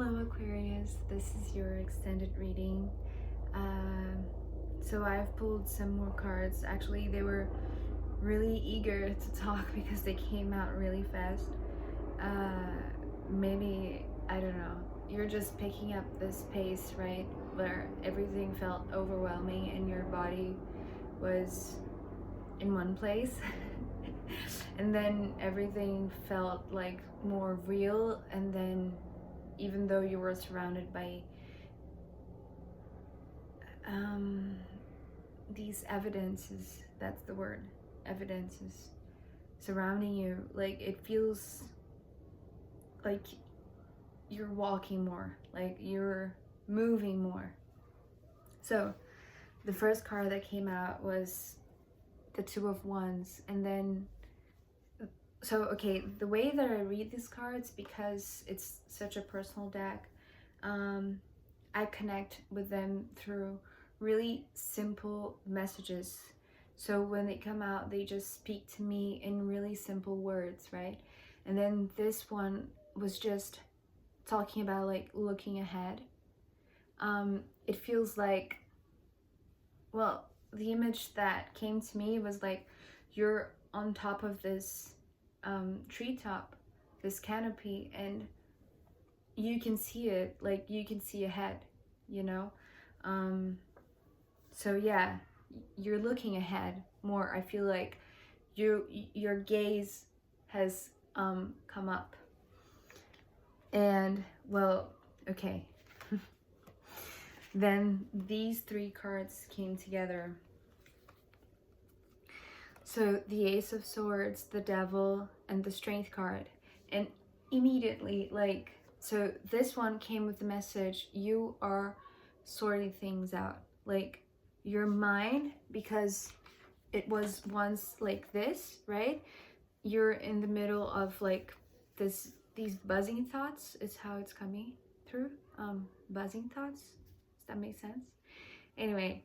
Hello Aquarius, this is your extended reading. So I've pulled some more cards. Actually, they were really eager to talk because they came out really fast. Maybe, I don't know, you're just picking up this pace, right? Where everything felt overwhelming and your body was in one place. And then everything felt like more real, and then even though you were surrounded by these evidences, that's the word, evidences surrounding you, like it feels like you're walking more, like you're moving more. So the first card that came out was the Two of Wands, and then okay, the way that I read these cards, because it's such a personal deck, I connect with them through really simple messages. So when they come out, they just speak to me in really simple words, right? And then this one was just talking about like looking ahead. It feels like, well, the image that came to me was like you're on top of this treetop, this canopy, and you can see it, like you can see ahead, you know. So yeah, you're looking ahead more. I feel like your gaze has come up, and well, okay. Then these three cards came together. So the Ace of Swords, the Devil, and the Strength card. And immediately, like, so this one came with the message, you are sorting things out. Like, your mind, because it was once like this, right? You're in the middle of like these buzzing thoughts is how it's coming through. Buzzing thoughts. Does that make sense? Anyway,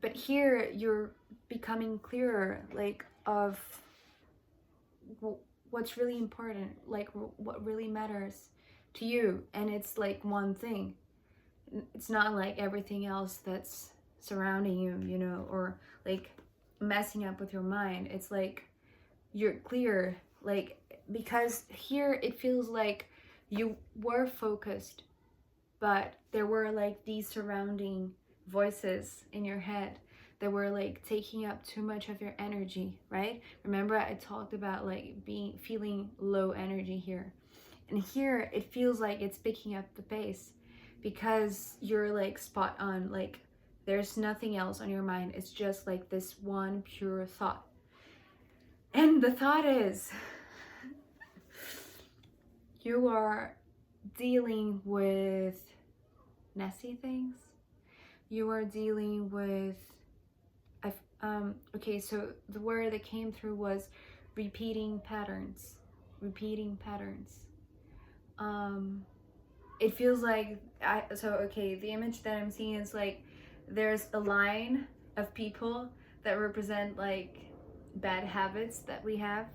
but here you're becoming clearer, like of what's really important, like what really matters to you. And it's like one thing. It's not like everything else that's surrounding you, you know, or like messing up with your mind. It's like you're clear, like, because here it feels like you were focused, but there were like these surrounding voices in your head that were like taking up too much of your energy, right? Remember I talked about like feeling low energy here, and here it feels like it's picking up the pace because you're like spot on, like there's nothing else on your mind. It's just like this one pure thought, and the thought is you are dealing with messy things. You are dealing with okay, so the word that came through was repeating patterns. It feels like okay, the image that I'm seeing is like there's a line of people that represent like bad habits that we have,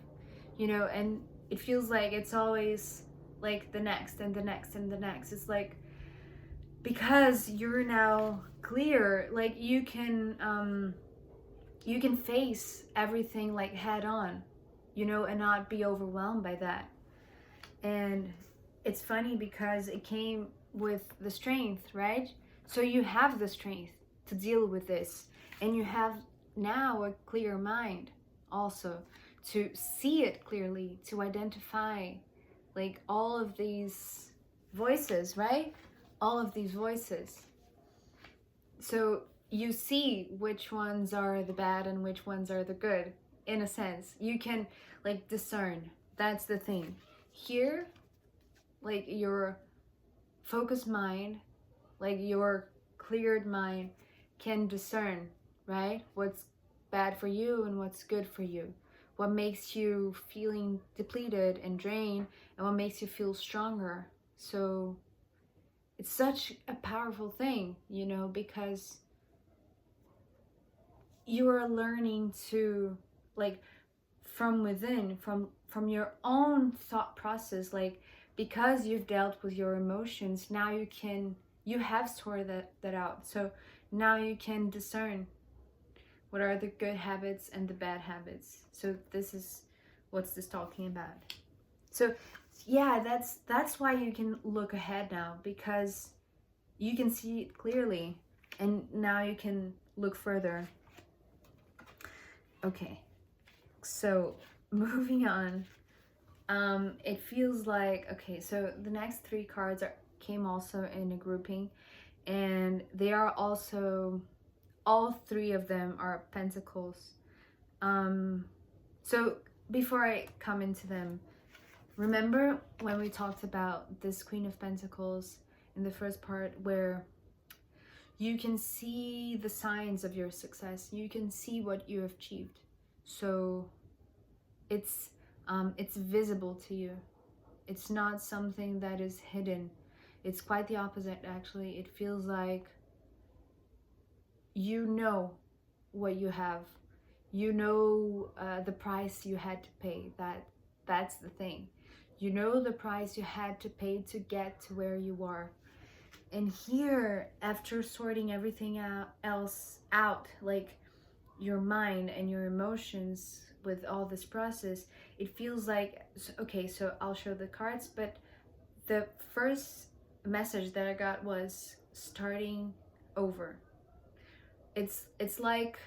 you know, and it feels like it's always like the next and the next and the next. It's like because you're now clear, like you can face everything like head on, you know, and not be overwhelmed by that. And it's funny because it came with the strength, right? So you have the strength to deal with this, and you have now a clear mind also to see it clearly, to identify like all of these voices, right? All of these voices. So you see which ones are the bad and which ones are the good. In a sense, you can like discern. That's the thing. Here, like your focused mind, like your cleared mind can discern, right? What's bad for you and what's good for you. What makes you feeling depleted and drained, and what makes you feel stronger. So it's such a powerful thing, you know, because you are learning to like from within, from your own thought process, like because you've dealt with your emotions, now you have sorted that out. So now you can discern what are the good habits and the bad habits. So this is what's this talking about. So yeah, that's why you can look ahead now, because you can see it clearly, and now you can look further. Okay, so moving on. It feels like, okay, so the next 3 cards came also in a grouping, and they are also, all 3 of them are pentacles. So before I come into them, remember when we talked about this Queen of Pentacles in the first part, where you can see the signs of your success, you can see what you have achieved. So it's visible to you. It's not something that is hidden. It's quite the opposite, actually. It feels like you know what you have. You know the price you had to pay. That's the thing. You know the price you had to pay to get to where you are. And here, after sorting everything else out, like your mind and your emotions with all this process, it feels like, okay, so I'll show the cards, but the first message that I got was starting over. It's like,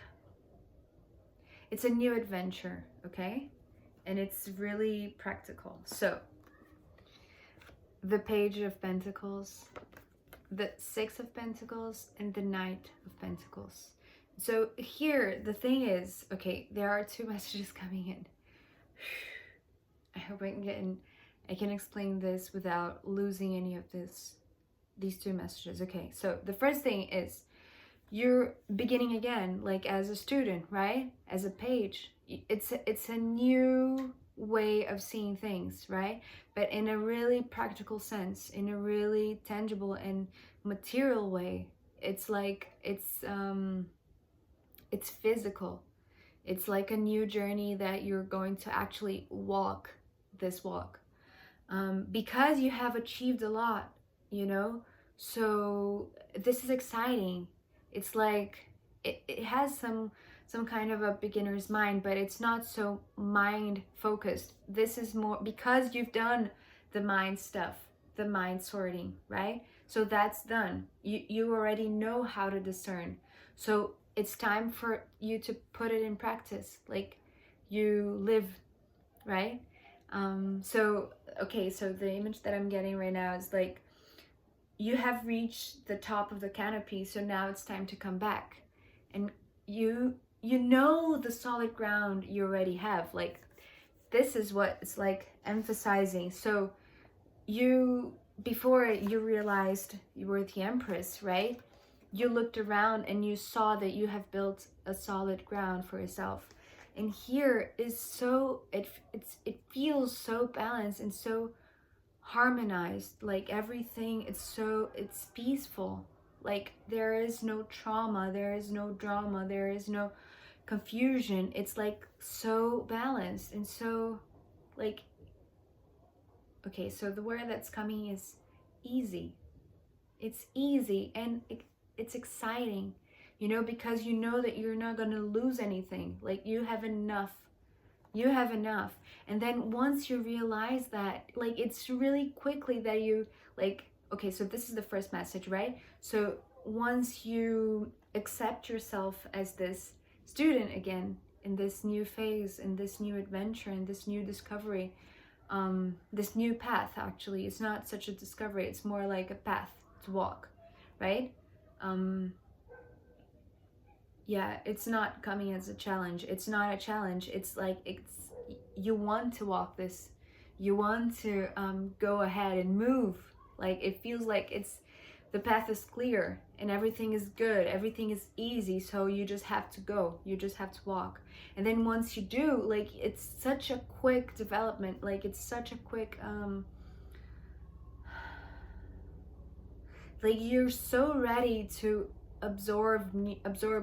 it's a new adventure, okay? And it's really practical. So the Page of Pentacles, the 6 of Pentacles, and the Knight of Pentacles. So here, the thing is, okay, there are 2 messages coming in. I hope I can explain this without losing any of these 2 messages. Okay, so the first thing is, you're beginning again, like as a student, right? As a page. It's a new way of seeing things, right? But in a really practical sense, in a really tangible and material way. It's like, it's physical. It's like a new journey that you're going to actually walk this walk, because you have achieved a lot, you know. So this is exciting. It's like it has some kind of a beginner's mind, but it's not so mind focused. This is more because you've done the mind stuff, the mind sorting, right? So that's done. You already know how to discern. So it's time for you to put it in practice, like you live, right? So okay, so the image that I'm getting right now is like, you have reached the top of the canopy, so now it's time to come back. And you know the solid ground you already have. Like, this is what it's like emphasizing. So before you realized you were the Empress, right? You looked around and you saw that you have built a solid ground for yourself. And here is so, it feels so balanced and so harmonized. Like everything, it's peaceful. Like there is no trauma, there is no drama, there is no confusion. It's like so balanced and so like, okay, so the word that's coming is easy. It's easy and it's exciting, you know, because you know that you're not going to lose anything. Like you have enough. You have enough. And then once you realize that, like, it's really quickly that you, like, okay, so this is the first message, right? So once you accept yourself as this student again, in this new phase, in this new adventure, in this new discovery, this new path, actually, it's not such a discovery, it's more like a path to walk, right? Yeah, it's not coming as a challenge. It's not a challenge. It's like, you want to walk this. You want to go ahead and move. Like it feels like the path is clear and everything is good. Everything is easy. So you just have to go. You just have to walk. And then once you do, like it's such a quick development. Like it's such a quick, like you're so ready to absorb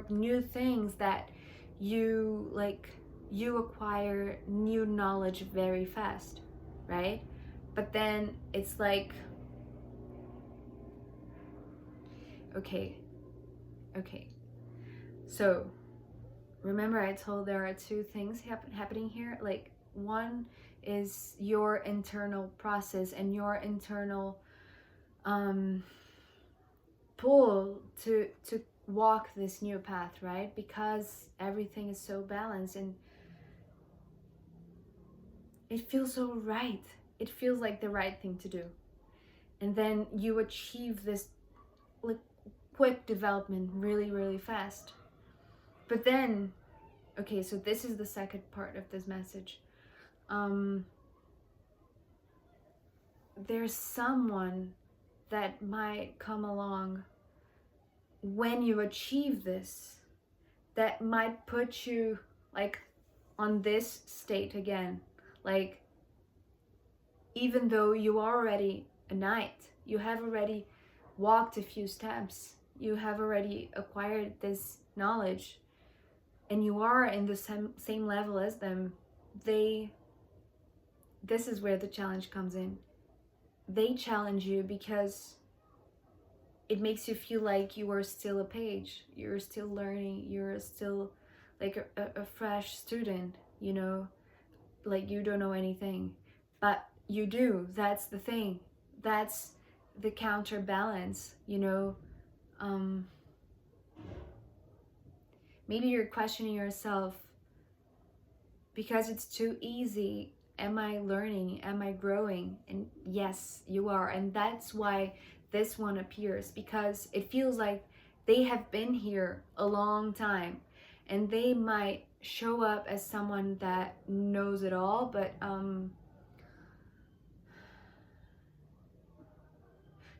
new things that you acquire new knowledge very fast, right? But then it's like, okay, so remember I told there are two things happening here. Like, one is your internal process and your internal pull to walk this new path, right? Because everything is so balanced and it feels so right. It feels like the right thing to do. And then you achieve this like quick development really, really fast. But then, okay, so this is the second part of this message. There's someone that might come along when you achieve this that might put you like on this state again. Like, even though you are already a knight, you have already walked a few steps, you have already acquired this knowledge, and you are in the same level as them, this is where the challenge comes in. They challenge you because it makes you feel like you are still a page, you're still learning, you're still like a fresh student, you know, like you don't know anything. But you do. That's the thing. That's the counterbalance, you know. Maybe you're questioning yourself because it's too easy. Am I learning? Am I growing? And yes, you are. And that's why this one appears, because it feels like they have been here a long time and they might show up as someone that knows it all, but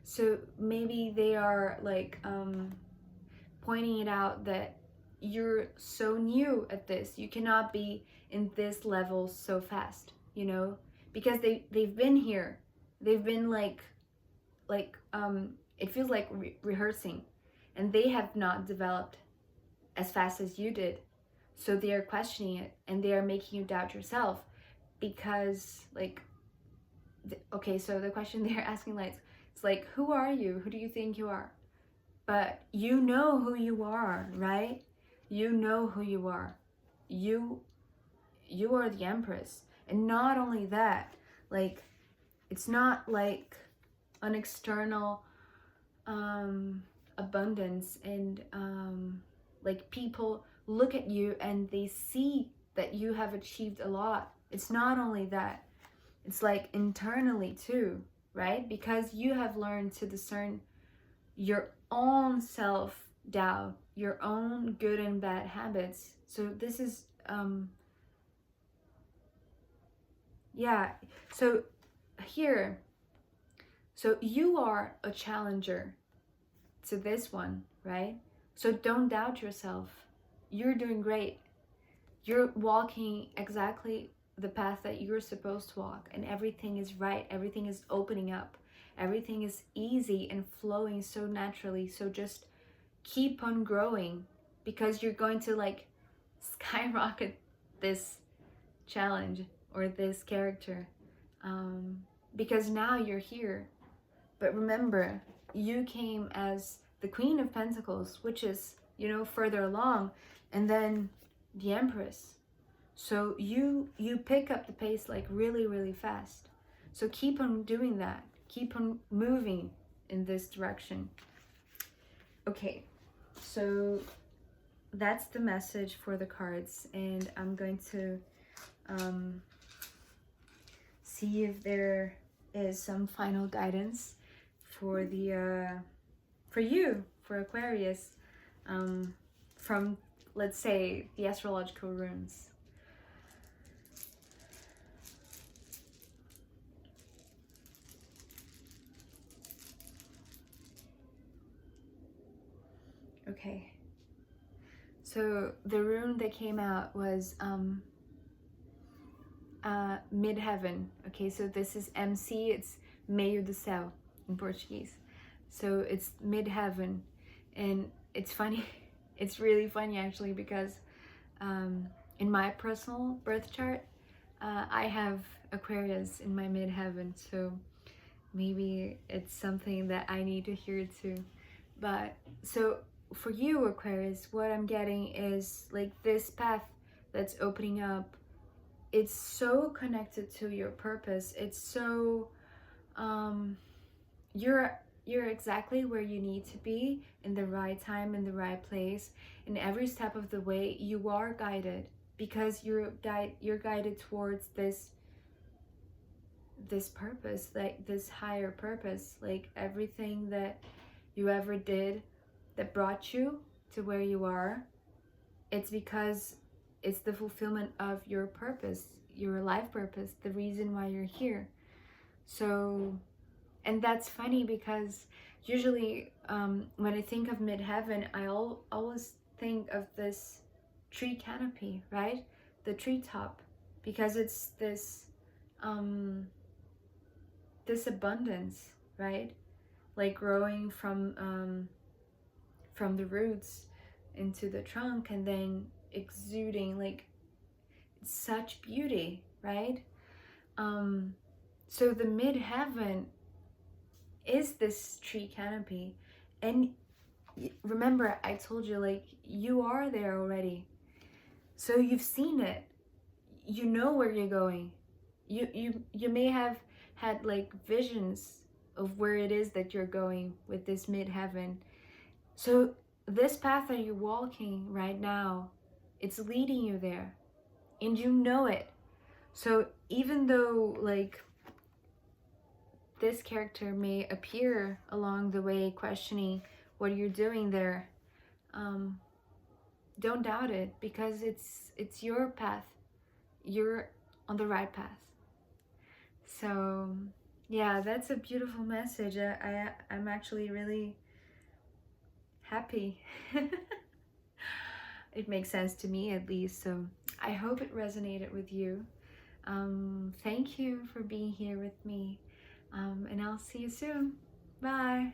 so maybe they are like pointing it out that you're so new at this, you cannot be in this level so fast, you know, because they've been here, they've been like it feels like rehearsing, and they have not developed as fast as you did. So they are questioning it and they are making you doubt yourself, because like, okay, so the question they're asking, like, it's like, who are you? Who do you think you are? But you know who you are, right? You know who you are. You are the Empress. And not only that, like, it's not like an external abundance and like people look at you and they see that you have achieved a lot. It's not only that, it's like internally too, right? Because you have learned to discern your own self-doubt, your own good and bad habits. So this is yeah, so here, so you are a challenger to this one, right? So don't doubt yourself. You're doing great. You're walking exactly the path that you're supposed to walk, and everything is right. Everything is opening up. Everything is easy and flowing so naturally. So just keep on growing, because you're going to like skyrocket this challenge or this character, because now you're here. But remember, you came as the Queen of Pentacles, which is, you know, further along, and then the Empress. So you pick up the pace like really, really fast. So keep on doing that. Keep on moving in this direction. Okay, so that's the message for the cards, and I'm going to see if there is some final guidance for the for you, for Aquarius, from, let's say, the astrological runes. Okay, so the rune that came out was midheaven. Okay, so this is MC, it's meio do céu in Portuguese. So it's midheaven, and it's funny, it's really funny actually, because in my personal birth chart, I have Aquarius in my midheaven, so maybe it's something that I need to hear too. But so for you, Aquarius, what I'm getting is like this path that's opening up. It's so connected to your purpose. It's so you're exactly where you need to be in the right time, in the right place. In every step of the way, you are guided, because you're guided towards this purpose, like this higher purpose. Like everything that you ever did that brought you to where you are, it's because it's the fulfillment of your purpose, your life purpose, the reason why you're here. So, and that's funny because usually when I think of midheaven, I always think of this tree canopy, right? The treetop, because it's this this abundance, right? Like growing from the roots into the trunk, and then exuding like such beauty, right? So the midheaven is this tree canopy, and remember I told you, like, you are there already, so you've seen it, you know where you're going. You may have had like visions of where it is that you're going with this midheaven. So this path that you're walking right now, it's leading you there, and you know it. So even though like this character may appear along the way questioning what you're doing there, don't doubt it, because it's your path. You're on the right path. So yeah, that's a beautiful message. I'm actually really happy. It makes sense to me, at least, so I hope it resonated with you. Thank you for being here with me, and I'll see you soon. Bye.